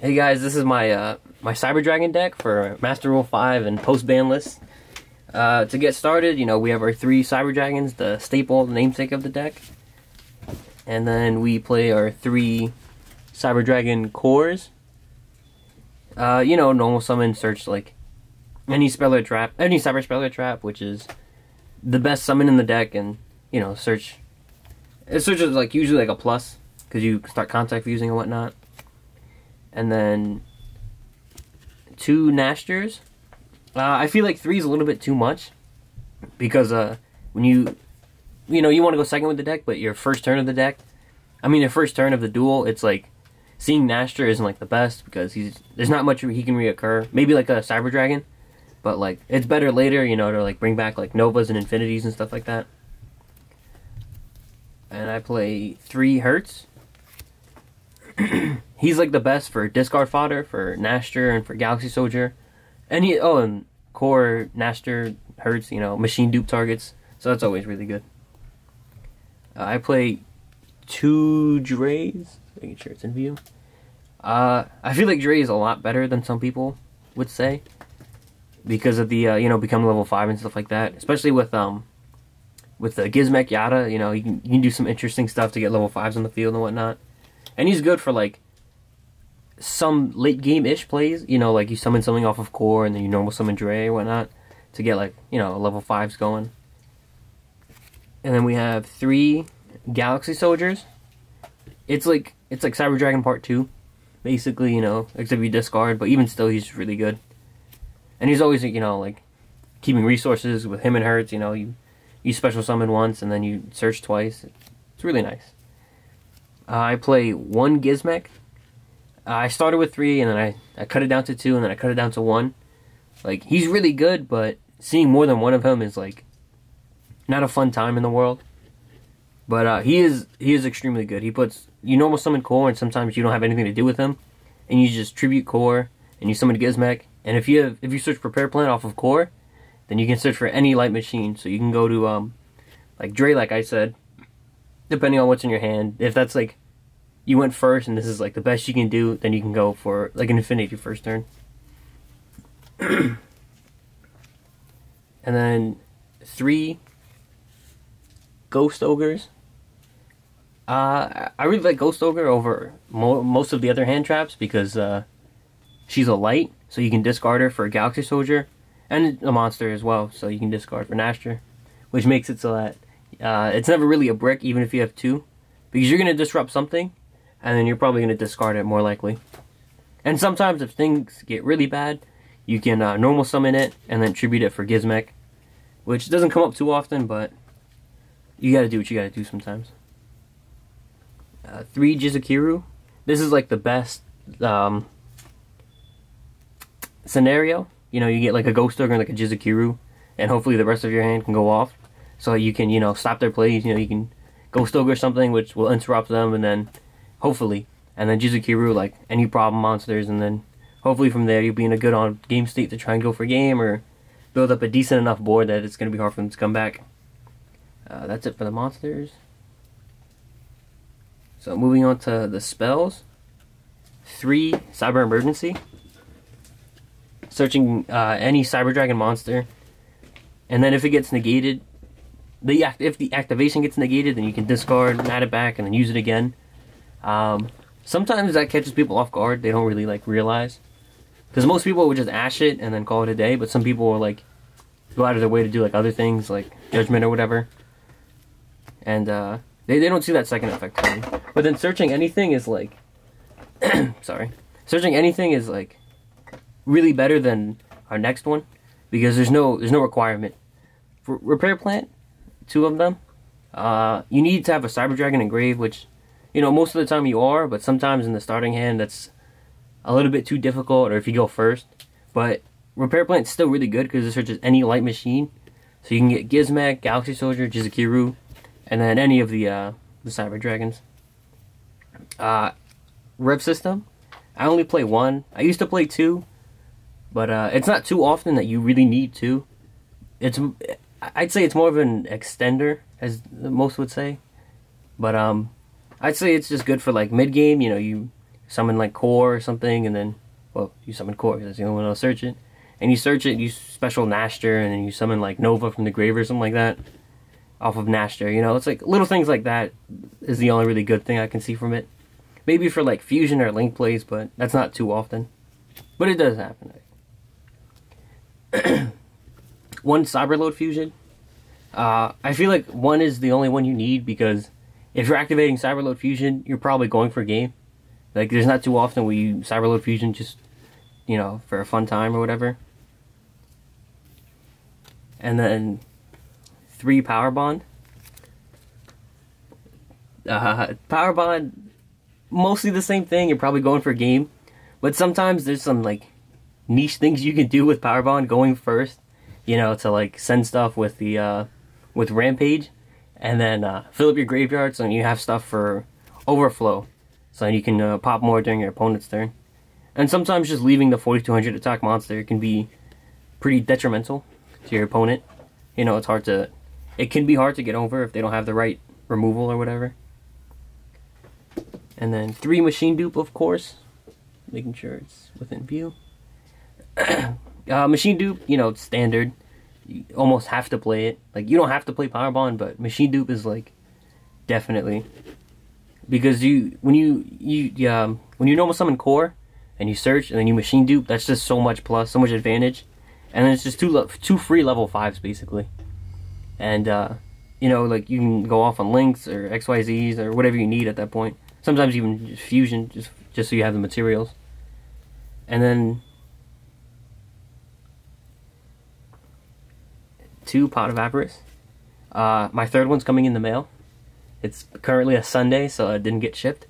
Hey guys, this is my my Cyber Dragon deck for Master Rule 5 and post Banlist. To get started, we have our 3 Cyber Dragons, the staple, the namesake of the deck. And then we play our 3 Cyber Dragon cores. Normal summon, search like any Speller Trap, any Cyber Speller Trap, which is the best summon in the deck, and search. It searches like usually like a plus because you start contact fusing and whatnot. And then 2 Nashters. I feel like 3 is a little bit too much because when you want to go second with the deck, but your first turn of the deck, your first turn of the duel, it's like seeing Nashter isn't like the best because there's not much he can reoccur. Maybe like a Cyber Dragon, but like it's better later, to like bring back like Novas and Infinities and stuff like that. And I play 3 Hertz. He's like the best for discard fodder for Nashter and for Galaxy Soldier. And and core Nashter Hertz, machine dupe targets. So that's always really good. I play 2 Dre's. Making sure it's in view. I feel like Dre is a lot better than some people would say because of the becoming level 5 and stuff like that. Especially with the gizmek yata, you can do some interesting stuff to get level 5s on the field and whatnot. And he's good for like some late game-ish plays, like you summon something off of core and then you normal summon Dre or whatnot to get like, level 5s going. And then we have 3 Galaxy Soldiers. It's like Cyber Dragon Part 2, basically, except you discard, but even still he's really good. And he's always, like keeping resources with him and Hertz, you special summon once and then you search twice. It's really nice. I play 1 Gizmek. I started with 3 and then I cut it down to 2 and then I cut it down to 1. Like, he's really good, but seeing more than one of him is like not a fun time in the world. But he is extremely good. He puts, you normal summon core and sometimes you don't have anything to do with him, and you just tribute core and you summon Gizmek. And if you search prepare plant off of core, then you can search for any light machine. So you can go to like Dre, like I said, depending on what's in your hand. If that's like you went first and this is like the best you can do, then you can go for like an Infinity first turn. And then 3 Ghost Ogres. I really like Ghost Ogre over most of the other hand traps because she's a light, so you can discard her for a Galaxy Soldier and a monster as well, so you can discard for Nashter, which makes it so that it's never really a brick even if you have 2, because you're going to disrupt something and then you're probably going to discard it more likely. And sometimes if things get really bad, you can normal summon it and then tribute it for Gizmek, which doesn't come up too often, but you gotta do what you gotta do sometimes. 3 Jizukiru. This is like the best scenario. You get like a Ghost Ogre and like a Jizukiru, and hopefully the rest of your hand can go off, so you can stop their plays. You can Ghost Ogre something which will interrupt them, and then hopefully, and then Jizukiru like any problem monsters, and then hopefully from there you'll be in a good on game state to try and go for game or build up a decent enough board that it's gonna be hard for them to come back. That's it for the monsters. So moving on to the spells. 3 Cyber Emergency. Searching any Cyber Dragon monster, and then if it gets negated, if the activation gets negated, then you can discard and add it back and then use it again. Sometimes that catches people off guard. They don't really like realize, because most people would just ash it and then call it a day, but some people will like go out of their way to do like other things like Judgment or whatever, and they don't see that second effect coming. But then searching anything is like sorry, searching anything is like really better than our next one because there's no requirement for repair plant. 2 of them. You need to have a Cyber Dragon engraved, which most of the time you are, but sometimes in the starting hand that's a little bit too difficult, or if you go first. But repair plant's still really good because it searches any light machine, so you can get Gizmek, Galaxy Soldier, Jizukiru, and then any of the Cyber Dragons. Rev system. I only play 1. I used to play 2, but it's not too often that you really need 2. I'd say it's more of an extender, as most would say. But I'd say it's just good for like mid game. You summon like core or something, and then, well, you summon core, that's the only one that'll search it. And you search it, you special Nashter, and then you summon like Nova from the grave or something like that off of Nashter. You know, it's like little things like that is the only really good thing I can see from it. Maybe for like fusion or link plays, but that's not too often. But it does happen. One Cyberload fusion. I feel like one is the only one you need, because if you're activating Cyberload fusion, you're probably going for a game. Like, there's not too often where you Cyberload fusion just, you know, for a fun time or whatever. And then 3 Power Bond. Power Bond, mostly the same thing. You're probably going for a game, but sometimes there's some like niche things you can do with Power Bond going first. You know, to like send stuff with the with Rampage, and then fill up your graveyard so you have stuff for overflow, so you can pop more during your opponent's turn. And sometimes just leaving the 4200 attack monster can be pretty detrimental to your opponent. You know, it can be hard to get over if they don't have the right removal or whatever. And then 3 Machine Dupe, of course, making sure it's within view. Machine Dupe, you know, it's standard. You almost have to play it. Like, you don't have to play Power Bond, but Machine Dupe is like definitely, because when you normal summon core and you search and then you Machine Dupe, that's just so much plus, so much advantage. And then it's just two free level 5s basically. And you know, like, you can go off on links or XYZs or whatever you need at that point. Sometimes even just fusion, just so you have the materials. And then 2 Pot of Avarice. My 3rd one's coming in the mail. It's currently a Sunday, so it didn't get shipped.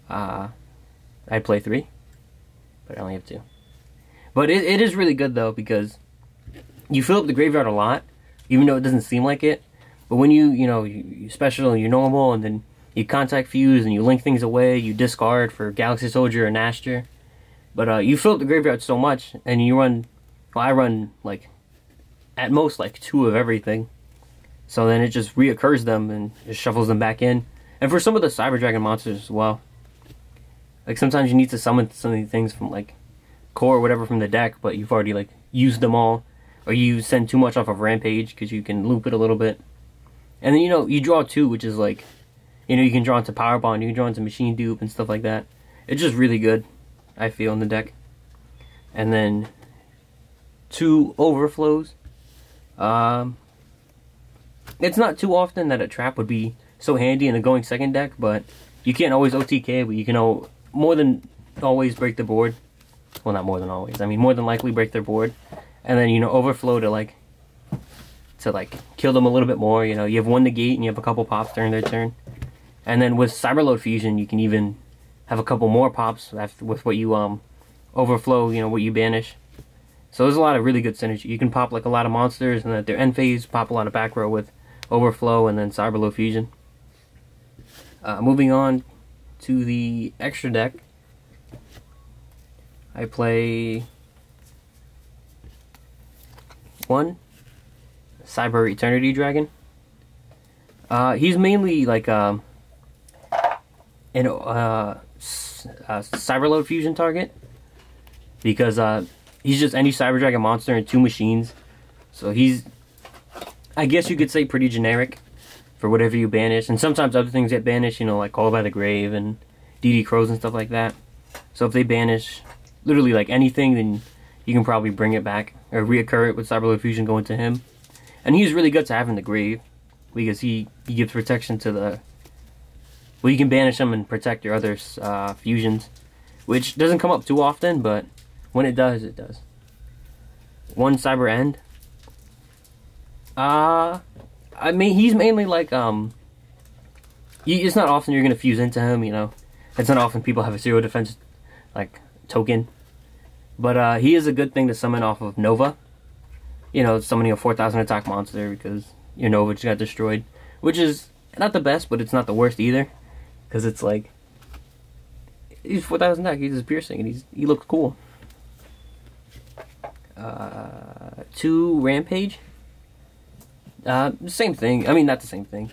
I'd play 3, but I only have 2. But it is really good though, because you fill up the graveyard a lot, even though it doesn't seem like it. But when you special and you normal, and then you contact fuse and you link things away, you discard for Galaxy Soldier or Nashter. But you fill up the graveyard so much, and you run, well, I run like at most like 2 of everything. So then it just reoccurs them and just shuffles them back in. And for some of the Cyber Dragon monsters as well. Like, sometimes you need to summon some of these things from like core or whatever from the deck, but you've already like used them all, or you send too much off of Rampage because you can loop it a little bit. And then, you know, you draw 2, which is like, you know, you can draw into Power Bond, you can draw into Machine Dupe and stuff like that. It's just really good, I feel, in the deck. And then 2 Overflows. It's not too often that a trap would be so handy in a going second deck, but you can't always OTK, but you can more than always break the board. Well, not more than always. I mean, more than likely break their board. And then, you know, overflow to kill them a little bit more. You know, you have 1 negate and you have a couple pops during their turn. And then with Cyberload Fusion, you can even have a couple more pops with what you overflow, you know, what you banish. So there's a lot of really good synergy. You can pop like a lot of monsters, and at their end phase, pop a lot of back row with overflow and then Cyberload Fusion. Moving on to the extra deck, I play 1 Cyber Eternity Dragon. He's mainly like Cyberload Fusion target, because he's just any Cyber Dragon monster and 2 machines. So he's, I guess you could say, pretty generic for whatever you banish. And sometimes other things get banished, you know, like Call by the Grave and DD Crows and stuff like that. So if they banish literally like anything, then you can probably bring it back or reoccur it with Cyberload Fusion going to him. And he's really good to have in the grave, because he gives protection to the... Well, you can banish him and protect your other fusions, which doesn't come up too often, but when it does, it does. 1 Cyber End. I mean, he's mainly like, it's not often you're going to fuse into him, you know. It's not often people have a 0 defense, like, token. But he is a good thing to summon off of Nova. You know, summoning a 4,000 attack monster because your Nova just got destroyed. Which is not the best, but it's not the worst either. Because it's like, he's 4,000 attack, he's just piercing, and he looks cool. 2 Rampage. Same thing. I mean, not the same thing.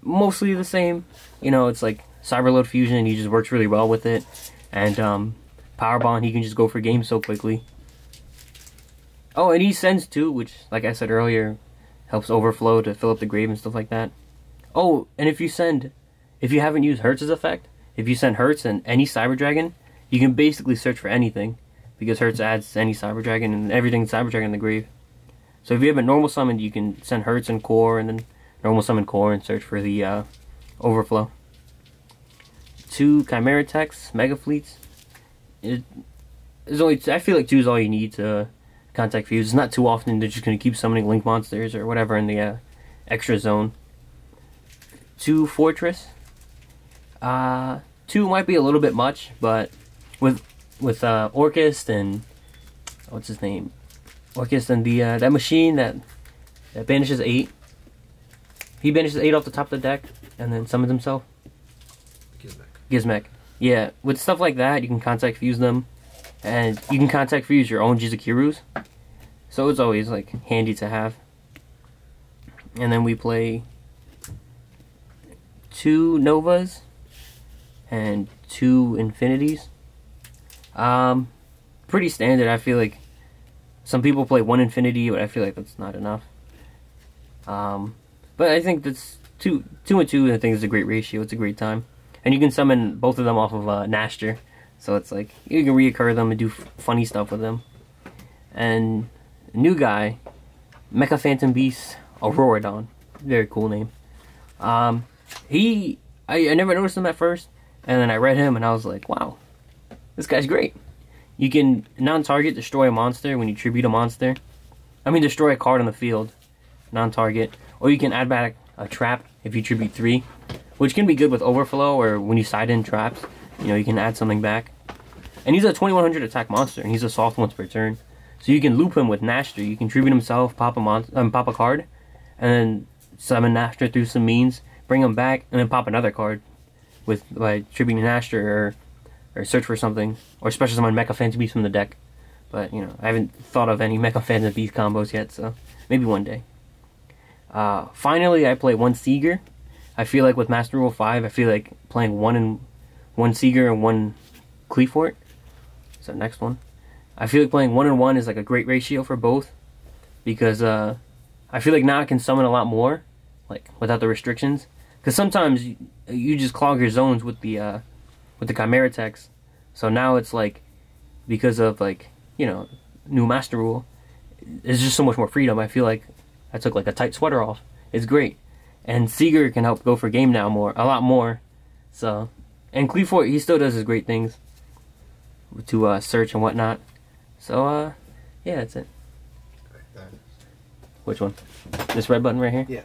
Mostly the same. You know, it's like Cyberload Fusion, he just works really well with it. And Power Bond, he can just go for games so quickly. Oh, and he sends too, which, like I said earlier, helps overflow to fill up the grave and stuff like that. Oh, and if you haven't used Hertz's effect, if you send Hertz and any Cyber Dragon, you can basically search for anything, because Hertz adds any Cyber Dragon and everything Cyber Dragon in the grave. So if you have a normal summon, you can send Hertz and Core, and then normal summon Core and search for the overflow. 2 Chimera Techs, Mega Fleets. I feel like 2 is all you need to contact Fuse. It's not too often they're just going to keep summoning Link monsters or whatever in the extra zone. 2 Fortress. 2 might be a little bit much, but with Orchist and what's his name? Orchist and the that machine that banishes 8. He banishes 8 off the top of the deck and then summons himself. Gizmek. Yeah, with stuff like that, you can contact Fuse them, and you can contact Fuse your own Jizukirus. So it's always like handy to have. And then we play 2 Novas and 2 Infinities. Pretty standard. I feel like some people play 1 Infinity, but I feel like that's not enough. But I think that's 2 and 2. I think is a great ratio. It's a great time, and you can summon both of them off of Nashter, so it's like you can reoccur them and do funny stuff with them. And new guy, Mecha Phantom Beast Auroradon, very cool name. I never noticed him at first, and then I read him and I was like, wow, this guy's great. You can non-target destroy a monster when you tribute a monster. I mean, destroy a card on the field, non-target. Or you can add back a trap if you tribute 3, which can be good with overflow or when you side in traps. You know, you can add something back. And he's a 2100 attack monster, and he's a soft once per turn. So you can loop him with Nashter. You can tribute himself, pop a card, and then summon Nashter through some means, bring him back, and then pop another card by tributing Nashter or search for something, or special summon Mecha Phantom Beast from the deck. But, you know, I haven't thought of any Mecha Phantom Beast combos yet, so maybe one day. Finally, I play 1 Seeger. I feel like with Master Rule 5, I feel like playing 1 Seeger and 1 Cleefort. So next one. I feel like playing 1 and 1 is like a great ratio for both, because I feel like now I can summon a lot more, like without the restrictions. Because sometimes you just clog your zones with the Chimera Techs. So now it's like, because of like, you know, new Master Rule, there's just so much more freedom. I feel like I took like a tight sweater off. It's great. And Seeger can help go for game now a lot more. So, and Cleefort, he still does his great things to search and whatnot. So, yeah, that's it. Which one? This red button right here? Yeah.